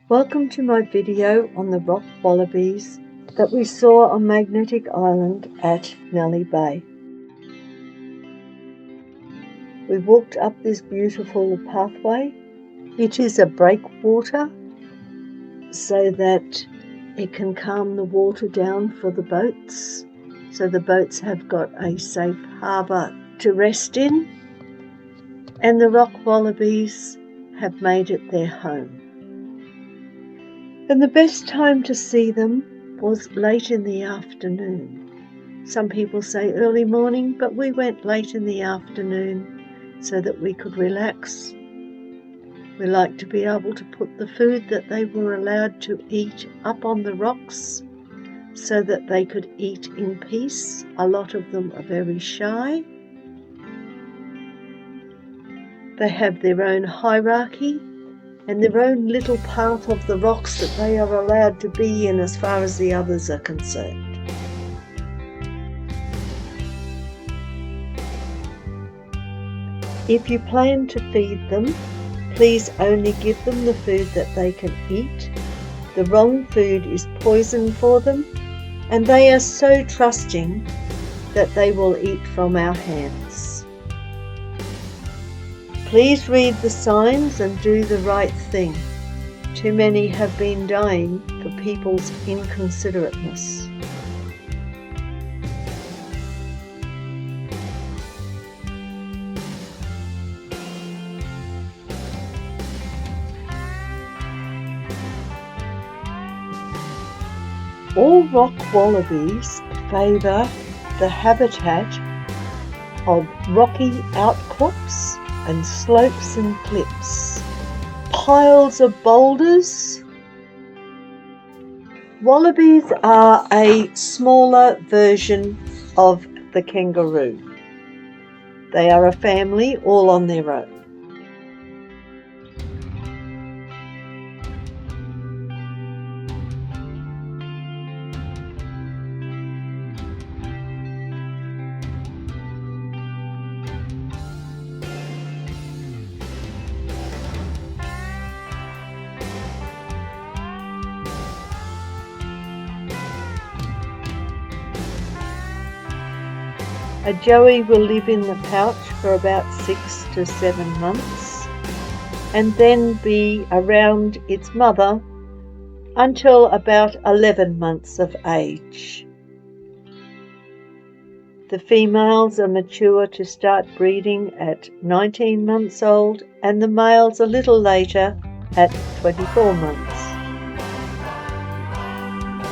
Welcome to my video on the Rock Wallabies that we saw on Magnetic Island at Nelly Bay. We walked up this beautiful pathway. It is a breakwater so that it can calm the water down for the boats, so the boats have got a safe harbour to rest in, and the Rock Wallabies have made it their home. And the best time to see them was late in the afternoon. Some people say early morning, but we went late in the afternoon so that we could relax. We like to be able to put the food that they were allowed to eat up on the rocks so that they could eat in peace. A lot of them are very shy. They have their own hierarchy and their own little part of the rocks that they are allowed to be in as far as the others are concerned. If you plan to feed them, please only give them the food that they can eat. The wrong food is poison for them, and they are so trusting that they will eat from our hands. Please read the signs and do the right thing. Too many have been dying for people's inconsiderateness. All rock wallabies favour the habitat of rocky outcrops and slopes and cliffs, piles of boulders. Wallabies are a smaller version of the kangaroo. They are a family all on their own. A joey will live in the pouch for about 6 to 7 months and then be around its mother until about 11 months of age. The females are mature to start breeding at 19 months old and the males a little later at 24 months.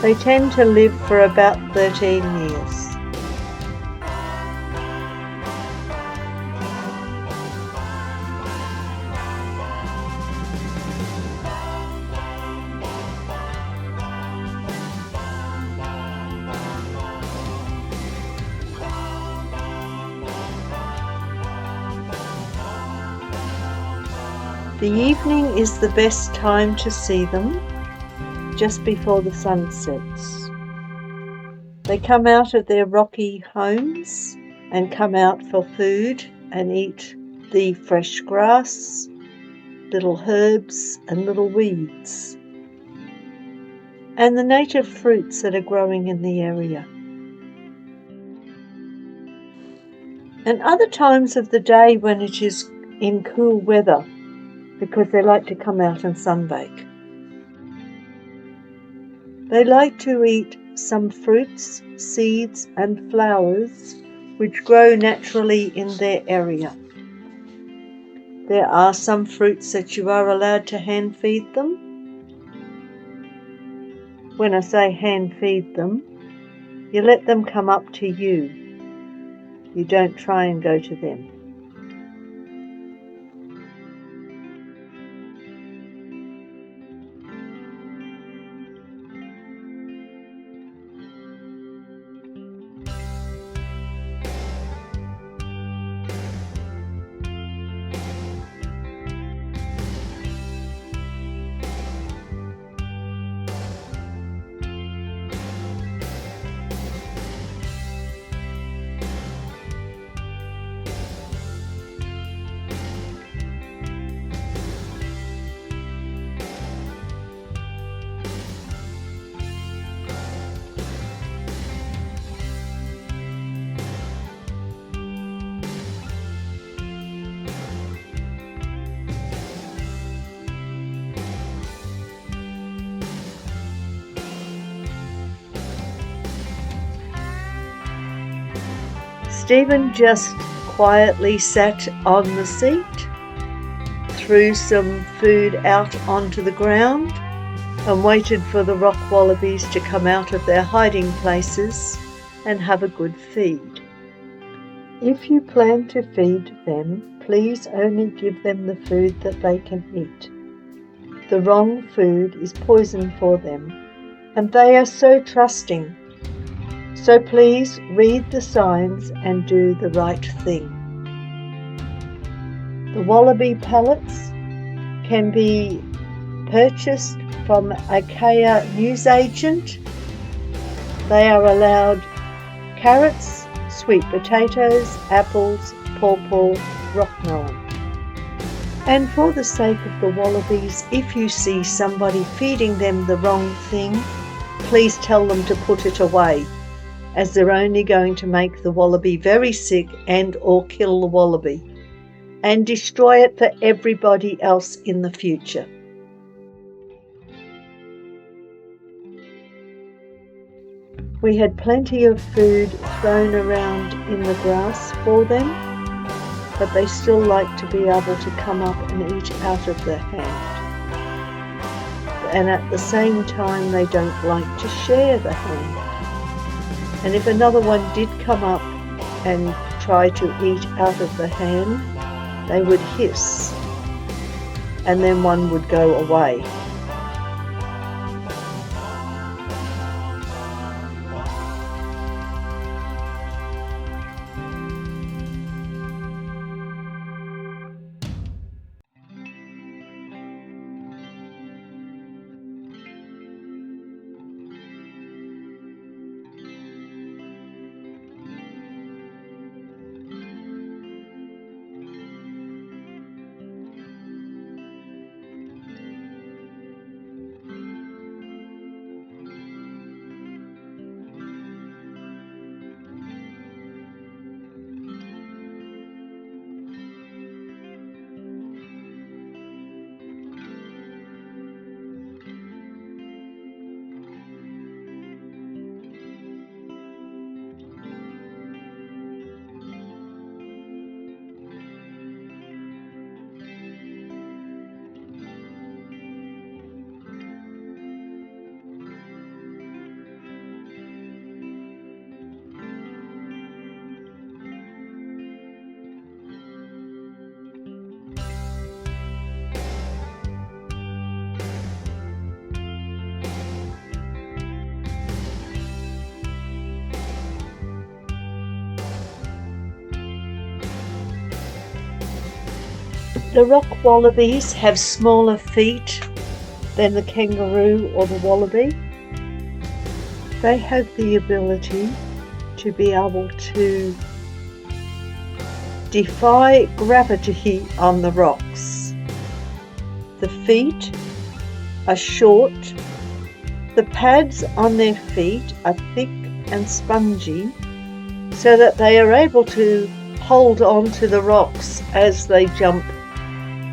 They tend to live for about 13 years. The evening is the best time to see them, just before the sun sets. They come out of their rocky homes and come out for food and eat the fresh grass, little herbs and little weeds, and the native fruits that are growing in the area. And other times of the day when it is in cool weather, because they like to come out and sunbake. They like to eat some fruits, seeds and flowers which grow naturally in their area. There are some fruits that you are allowed to hand feed them. When I say hand feed them, you let them come up to you. You don't try and go to them. Stephen just quietly sat on the seat, threw some food out onto the ground, and waited for the rock wallabies to come out of their hiding places and have a good feed. If you plan to feed them, please only give them the food that they can eat. The wrong food is poison for them, and they are so trusting. So please read the signs and do the right thing. The wallaby pellets can be purchased from a Kea newsagent. They are allowed carrots, sweet potatoes, apples, pawpaw, rockmelon. And for the sake of the wallabies, if you see somebody feeding them the wrong thing, please tell them to put it away, as they're only going to make the wallaby very sick and or kill the wallaby and destroy it for everybody else in the future. We had plenty of food thrown around in the grass for them, but they still like to be able to come up and eat out of the hand. And at the same time, they don't like to share the hand. And if another one did come up and try to eat out of the hand, they would hiss, and then one would go away. The rock wallabies have smaller feet than the kangaroo or the wallaby. They have the ability to be able to defy gravity on the rocks. The feet are short. The pads on their feet are thick and spongy, so that they are able to hold on to the rocks as they jump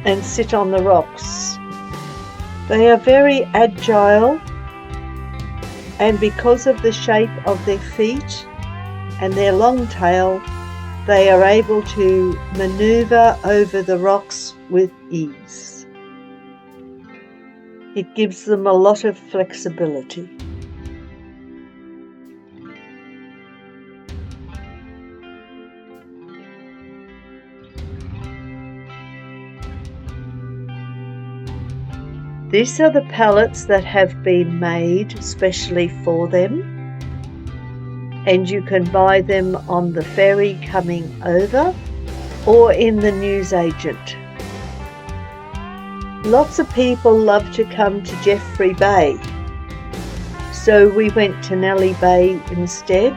and sit on the rocks. They are very agile, and because of the shape of their feet and their long tail, they are able to maneuver over the rocks with ease. It gives them a lot of flexibility. These are the pallets that have been made specially for them, and you can buy them on the ferry coming over or in the newsagent. Lots of people love to come to Geoffrey Bay, so we went to Nelly Bay instead,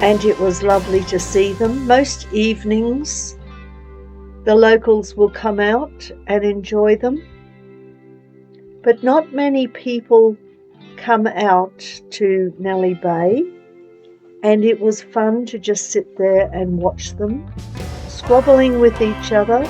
and it was lovely to see them. Most evenings the locals will come out and enjoy them, but not many people come out to Nelly Bay, and it was fun to just sit there and watch them, squabbling with each other